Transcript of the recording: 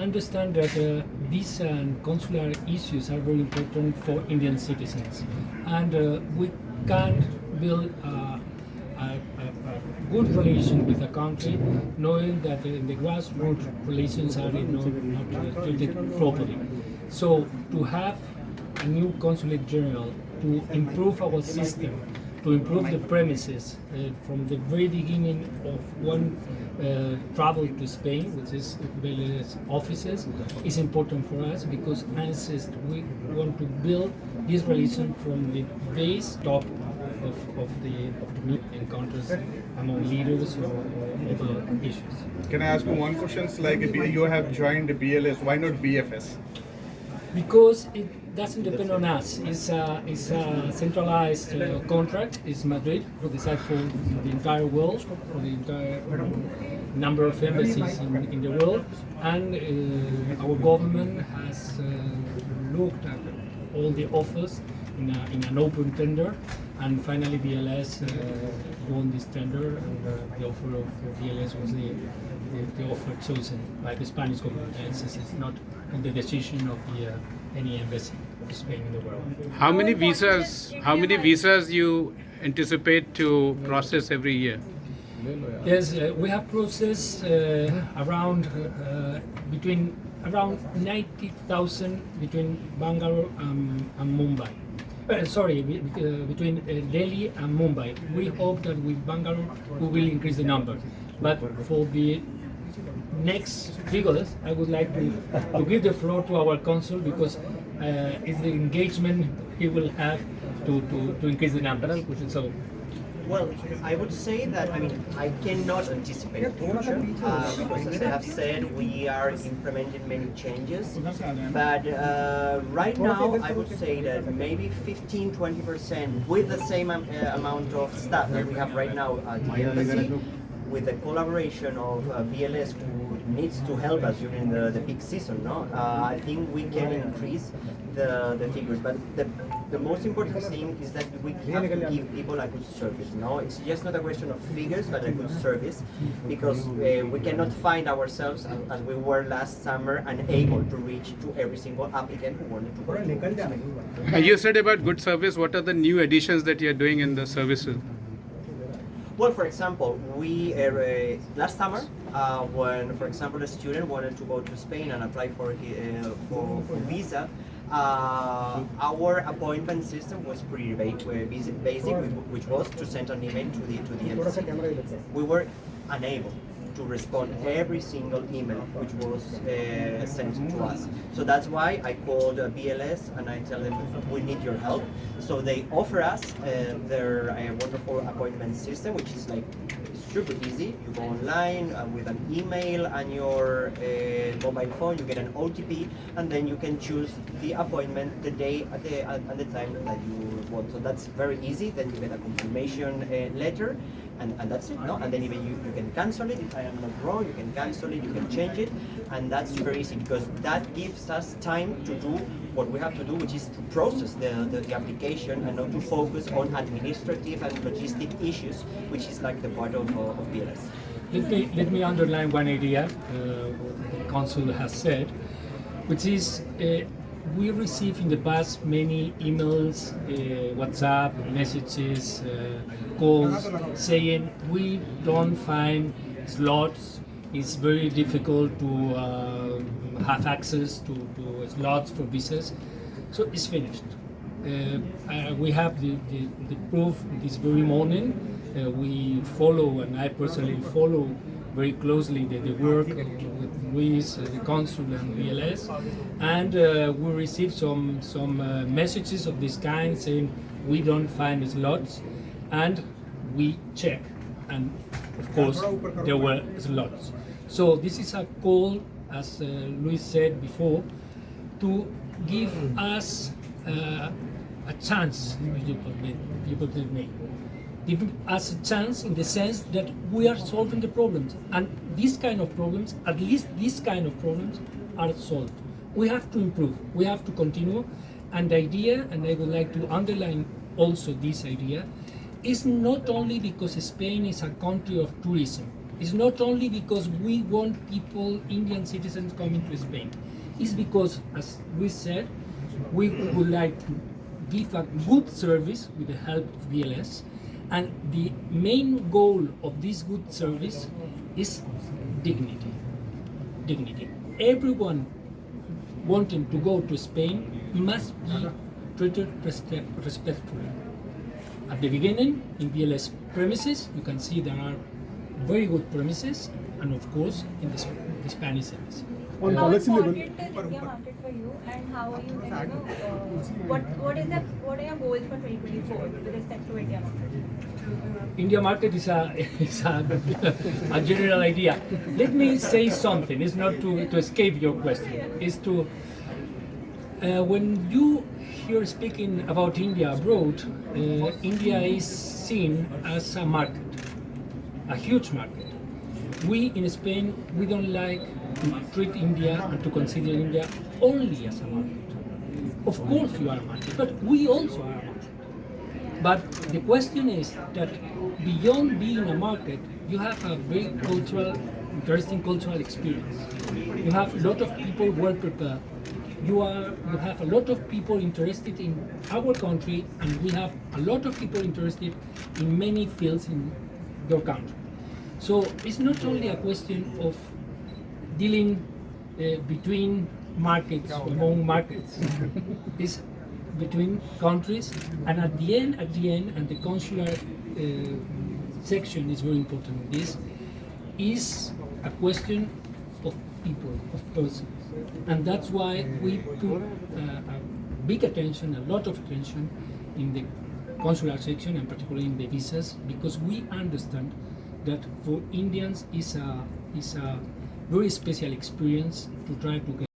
understand that visa and consular issues are very important for Indian citizens, and we can build a good relation with a country, knowing that the grassroots relations are not treated properly. So to have a new consulate general, to improve our system, to improve the premises from the very beginning of one travel to Spain, which is BLS offices, is important for us because, as I insist, we want to build this relation from the base top of the encounters among leaders or other issues. Can I ask you one question? Like you have joined the BLS, why not BFS? Because it doesn't depend on us. It's a centralized contract. It's Madrid who decide for the entire world, for the entire number of embassies in the world, and our government has looked at all the offers in an open tender, and finally BLS won this tender, and the offer of BLS was the offer chosen by the Spanish government. It's not on the decision of any embassy of Spain in the world. How many visas you anticipate to process every year? Yes, we have processed around 90,000 between Bangalore and Mumbai. Between Delhi and Mumbai. We hope that with Bangalore we will increase the number. But for the next figures, I would like to give the floor to our consul, because it's the engagement he will have to increase the number. So, well, I would say that, I cannot anticipate the future because, as I have said, we are implementing many changes. But right now, I would say that maybe 15-20% with the same amount of staff that we have right now at the embassy, with the collaboration of BLS, who needs to help us during the peak season, no? I think we can increase the figures. But the most important thing is that we have to give people a good service. No, it's just not a question of figures, but a good service, because we cannot find ourselves as we were last summer, unable to reach to every single applicant who wanted to work. You said about good service. What are the new additions that you're doing in the services? Well, for example, we last summer, when, for example, a student wanted to go to Spain and apply for visa, our appointment system was pretty basic, which was to send an email to the embassy. We were unable to respond every single email which was sent to us. So that's why I called BLS and I tell them we need your help. So they offer us their wonderful appointment system, which is like super easy. You go online with an email and your mobile phone, you get an OTP, and then you can choose the appointment, the day and the time that you want. So that's very easy. Then you get a confirmation letter, and that's it, no? And then even you can cancel it. If I am not wrong, you can cancel it, you can change it, and that's super easy, because that gives us time to do what we have to do, which is to process the application and not to focus on administrative and logistic issues, which is like the part of BLS. Let me underline one idea what the consul has said, which is we received in the past many emails, WhatsApp messages, calls saying we don't find slots. It's very difficult to have access to slots for visas. So it's finished. We have the proof this very morning. We follow, and I personally follow very closely the work with Luis, the consul, and BLS, and we received some messages of this kind saying we don't find slots, and we check, and of course there were slots. So this is a call, as Luis said before, to give us a chance, if you permit me. Give us a chance in the sense that we are solving the problems, and these kind of problems, at least these kind of problems, are solved. We have to improve, we have to continue, and the idea, and I would like to underline also this idea, is not only because Spain is a country of tourism, It's not only because we want people, Indian citizens, coming to Spain. It's because, as we said, we would like to give a good service with the help of BLS, and the main goal of this good service is dignity. Dignity. Everyone wanting to go to Spain must be treated respectfully. At the beginning, in BLS premises, you can see there are very good premises, and of course, in the Spanish embassy. On How policy level, important is India market for you, and how are you, what are your goals for 2024 with respect to India market? India market is a general idea. Let me say something. It's not to escape your question. It's to when you hear speaking about India abroad, India is seen as a market, a huge market. We in Spain, we don't like to treat India and to consider India only as a market. Of course you are a market, but we also are a market. But the question is that beyond being a market, you have a very interesting cultural experience. You have a lot of people well prepared. You have a lot of people interested in our country, and we have a lot of people interested in many fields in your country. So it's not only a question of dealing between markets, among markets. It's between countries, and at the end, and the consular section is very important in this, is a question of people, of persons. And that's why we put a big attention, a lot of attention in the consular section, and particularly in the visas, because we understand that for Indians is a very special experience to try to get